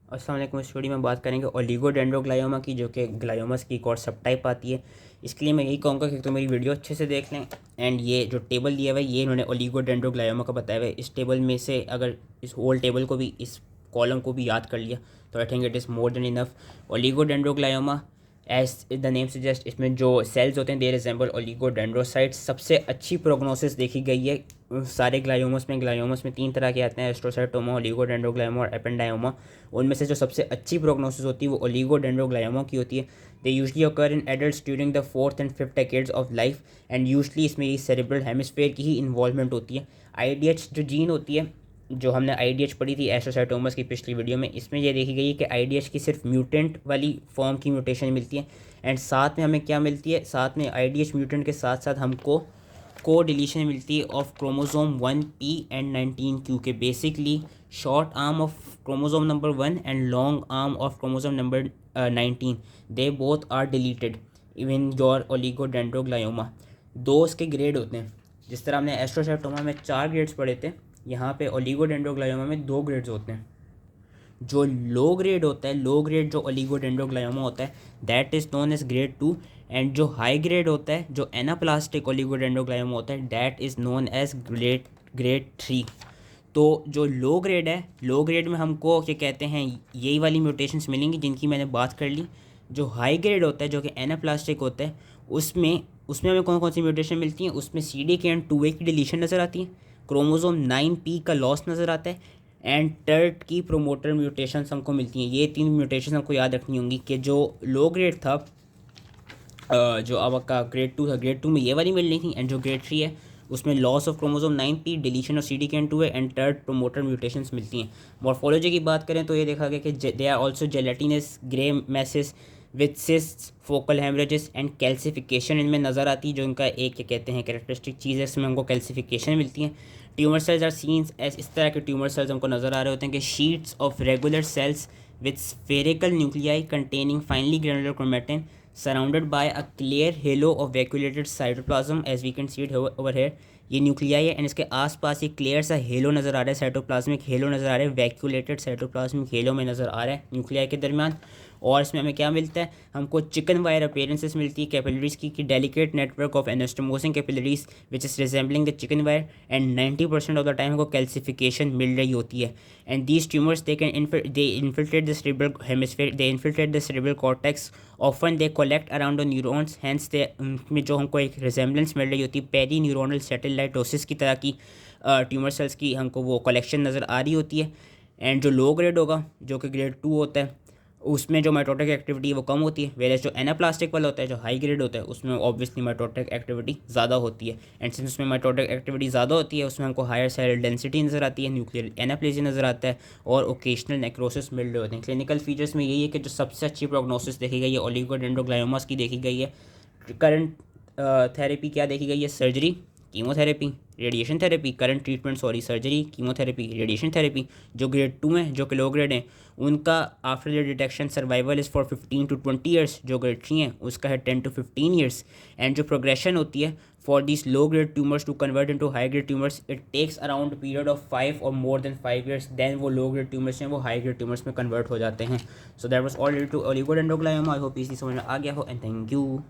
अस्सलाम वालेकुम। इस वीडियो में बात करेंगे ओलिगोडेंड्रोग्लायोमा की, जो कि ग्लायोमस की एक और सब टाइप आती है। इसके लिए मैं यही कहूँगा कि तो मेरी वीडियो अच्छे से देख लें। एंड ये जो टेबल दिया हुआ है ये इन्होंने ओलिगोडेंड्रोग्लायोमा का बताया हुआ है। इस टेबल में से अगर इस होल टेबल को भी, इस कॉलम को भी याद कर लिया तो I think it is more than enough. Oligodendroglioma as the name suggest, इसमें जो सेल्स होते हैं दे रिजेंबल ओलिगोडेंड्रोसाइट्स। सबसे अच्छी प्रोग्नोसिस देखी गई है सारे ग्लायोमस में तीन तरह के आते हैं, एस्ट्रोसाइटोमा, ओलिगोडेंड्रोग्लायोमा और एपेंडायोमा। उनमें से जो सबसे अच्छी प्रोग्नोसिस होती है वो ओलिगोडेंड्रोग्लायोमा की होती है। They usually occur in adults during the fourth and fifth decades of life and usually इसमें ये सेरेब्रल हेमिस्फेयर की ही इन्वॉल्वमेंट होती है। आईडीएच जो जीन होती है, जो हमने आईडीएच पढ़ी थी एस्ट्रोसाइटोमस की पिछली वीडियो में, इसमें ये देखी गई है कि आईडीएच की सिर्फ म्यूटेंट वाली फॉर्म की म्यूटेशन मिलती है। एंड साथ में हमें क्या मिलती है, साथ में आईडीएच म्यूटेंट के साथ साथ हमको को डिलीशन मिलती है of chromosome 1p and 19q के। Basically short arm of chromosome number 1 and long arm of chromosome number 19, they both are deleted even your oligodendroglioma. दो इसके ग्रेड होते हैं। जिस तरह हमने एस्ट्रोसाइटोमा में 4 ग्रेड्स पढ़े थे, यहाँ पे ओलिगोडेंड्रोग्लायोमा में 2 ग्रेड्स होते हैं। जो लो ग्रेड होता है, लो ग्रेड जो ओलिगोडेंड्रोग्लायोमा होता है, that is known as grade 2। And जो हाई ग्रेड होता है, जो एनाप्लास्टिक ओलिगोडेंड्रोग्लायोमा होता है, that is known as grade 3। तो जो लो ग्रेड है, लो ग्रेड में हमको क्या कहते हैं, यही वाली म्यूटेशंस मिलेंगी जिनकी मैंने बात कर ली। जो हाई ग्रेड होता है, जो कि एनाप्लास्टिक होता है, उसमें उसमें हमें कौन कौन सी म्यूटेशन मिलती हैं, उसमें CDKN2A की डिलीशन नज़र आती है, क्रोमोसोम 9p का लॉस नज़र आता है, एंड टर्ट की प्रोमोटर म्यूटेशंस हमको मिलती हैं। ये 3 म्यूटेशन हमको याद रखनी होंगी कि जो लो ग्रेड था, जो अब का ग्रेड 2 था, ग्रेड 2 में ये वाली मिल रही थी। एंड जो ग्रेड 3 है उसमें loss of chromosome 9p, deletion of CDKN2A and tert promoter mutations मिलती हैं। मॉर्फोलॉजी की बात करें तो ये देखा गया कि they are also gelatinous grey masses with cyst, focal haemorrhages and calcification इनमें नज़र आती है। जो इनका एक क्या कहते हैं कैरेक्टरिस्टिक चीज़ है, इसमें हमको कैल्सिफिकेशन मिलती है। Tumour cells are seen as, इस तरह के ट्यूमर सेल्स हमको नज़र आ रहे होते हैं कि sheets of regular cells with spherical nuclei containing finely granular chromatin surrounded by a clear halo of vacuolated cytoplasm, as we can see it over here. ये न्यूक्लियाई है एंड इसके आसपास एक क्लियर सा हेलो नज़र आ रहा है, साइटोप्लाज्मिक हेलो नज़र आ रहा है, वैक्यूलेटेड साइटोप्लाज्मिक हेलो में नज़र आ रहा है न्यूक्लियाई के दरमियान। और इसमें हमें क्या मिलता है, हमको चिकन वायर अपीयरेंसेस मिलती है कैपिलरीज की delicate network of anastomosing capillaries which is resembling the chicken wire. And 90% of the time हमको कैल्सिफिकेशन मिल रही होती है। And these tumours they infiltrate the cerebral hemisphere, they infiltrate the cerebral cortex, often they collect around the neurons, hence they उनमें जो हमको एक resemblance मिल रही होती है पेरी न्यूरोनल सेटेलाइटोसिस की तरह की ट्यूमर सेल्स की हमको वो कलेक्शन नज़र आ रही होती है। एंड जो लो ग्रेड होगा, जो कि ग्रेड 2 होता है, उसमें जो माइटोटिक एक्टिविटी है वो कम होती है। वेरेस जो एनाप्लास्टिक वाला होता है, जो हाई ग्रेड होता है, उसमें ऑब्वियसली माइटोटिक एक्टिविटी ज़्यादा होती है। एंड सिंस उसमें माइटोटिक एक्टिविटी ज़्यादा होती है, उसमें हमको हायर सेल डेंसिटी नज़र आती है, न्यूक्लियर एनाप्लेसिया नज़र आता है और ओकेशनल नेक्रोसिस मिल रहे होते हैं। क्लिनिकल फीचर्स में यही है कि जो सबसे अच्छी प्रोग्नोसिस देखी गई है ओलिगोडेंड्रोग्लायोमास की देखी गई है। करंट थेरेपी क्या देखी गई है, surgery, chemotherapy, radiation therapy. Current treatment sorry, surgery, chemotherapy, radiation therapy. जो ग्रेड 2 हैं, जो कि लो ग्रेड हैं, उनका after the detection survival is for 15 to 20 years. जो ग्रेड 3 हैं उसका है 10 to 15 ईयर्स। एंड जो प्रोग्रेशन होती है for this low grade tumours to convert into high grade tumours, it takes around period of 5 और मोर देन 5 ईयर्स। देन वो लो grade tumours हैं वो हाई ग्रेड ट्यूमर्स में कन्वर्ट हो जाते हैं। So that was all related to oligodendroglioma. I hope इसी समझ में आ गया हो एंड थैंक यू।